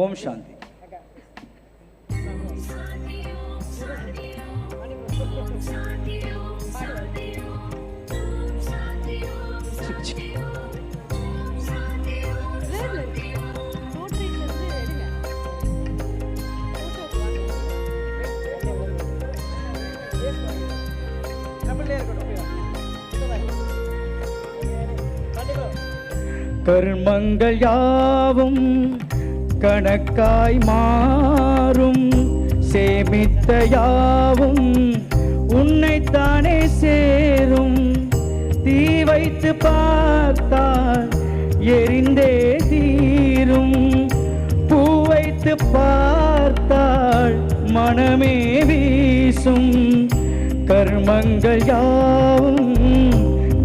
ஓம் சாந்தி. கர்மங்கள் யாவும் கணக்காய் மாறும், சேமித்த யாவும் உன்னைத்தானே சேரும். தீ வைத்து பார்த்தால் எரிந்தே தீரும், பூ வைத்து பார்த்தால் மனமே வீசும். கர்மங்கள் யாவும்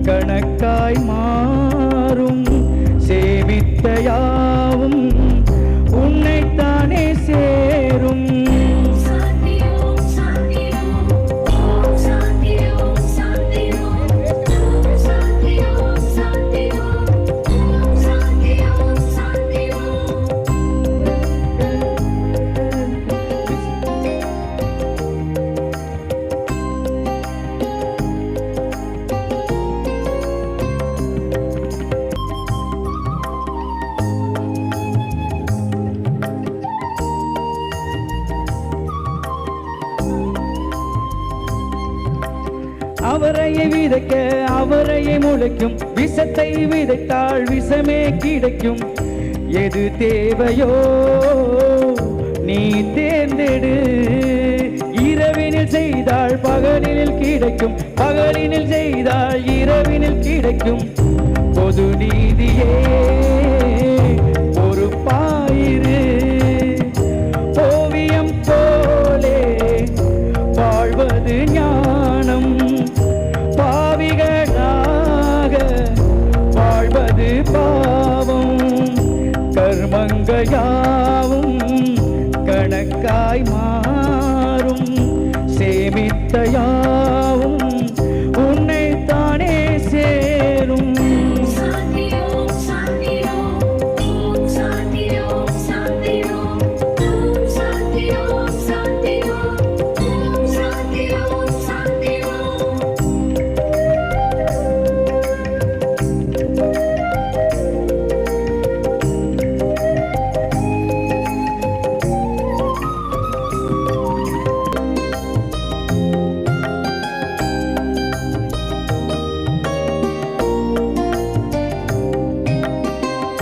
கணக்காய் மாறும், சேமித்த யாவும் உன்னைத்தானே சேரும். அவரையை விதைக்க அவரையை முளைக்கும், விஷத்தை விதைத்தால் விஷமே கிடைக்கும். எது தேவையோ நீ தேர்ந்தெடு, இரவினில் செய்தால் பகலினில் கிடைக்கும், பகலினில் செய்தால் இரவினில் கிடைக்கும். பொது நீதியே ஒரு பாயிரு, ஓவியம் போலே வாழ்வது ஞானம். வாழ்வது பாவம், கர்மங்கள் யாவும் கணக்காய் மாறும், சேமித்த யாவும் உன்னைத்தானே சேரும்.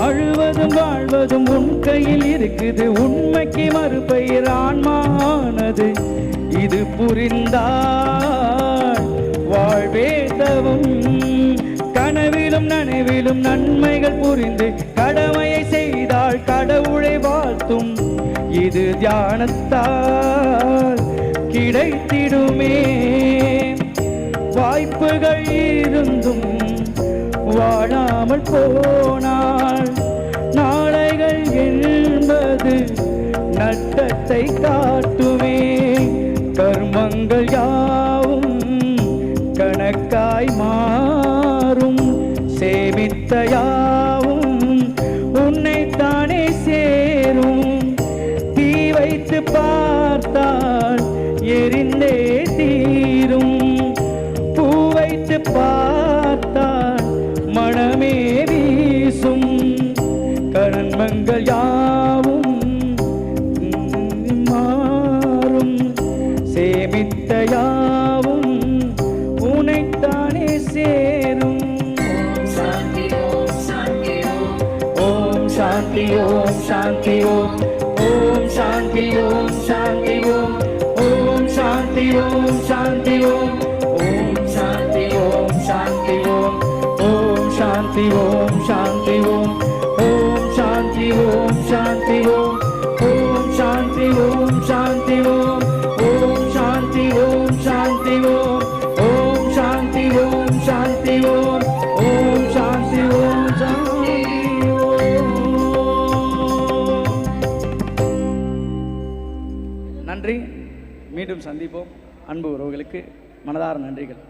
அழுவதும் வாழ்வதும் உன் கையில் இருக்குது, உண்மைக்கு மறுபெயர் ஆன்மானது. இது புரிந்தால் வாழ்வே தவம், கனவிலும் நனவிலும் நன்மைகள் புரிந்து கடமையை செய்தால் கடவுளை வாழ்த்தும். இது தியானத்தால் கிடைத்திடுமே, வாய்ப்புகள் இருந்தும் வாழாமல் போனால் நாளைகள் என்பது நட்டத்தை காட்டுமே. கர்மங்கள் யாவும் கணக்காய் மாறும், சேமித்த யாவும் உன்னைத்தானே சேரும். தீ வைத்து பார்த்தால் எரிந்தே தீரும், பூ வைத்து பார்த்தால் மனமே வீசும். கர்மங்கள் யாவும் மாறும், சேமித்த யாவும் உன்னைத்தானே சேரும். ஓம் சாந்தி ஓம் சாந்தி ஓம் சாந்தி ஓம் சாந்தி ஓம், ஓம் சாந்தி ஓம் சாந்தி ஓம், ஓம் சாந்தி ஓம் சாந்தி ஓம், ஓம் சாந்தி ஓம் சாந்தி ஓம், ஓம் சாந்தி ஓம் சாந்தி ஓம், ஓம் சாந்தி ஓம் சாந்தி ஓம், ஓம் சாந்தி ஓம் சாந்தி ஓம், ஓம் சாந்தி ஓம் சாந்தி ஓம், ஓம் சாந்தி ஓம் சாந்தி ஓம், ஓம் சாந்தி ஓம் சாந்தி ஓம். நன்றி. மீண்டும் சந்திப்போம். அன்பு உறவுகளுக்கு மனதார நன்றிகள்.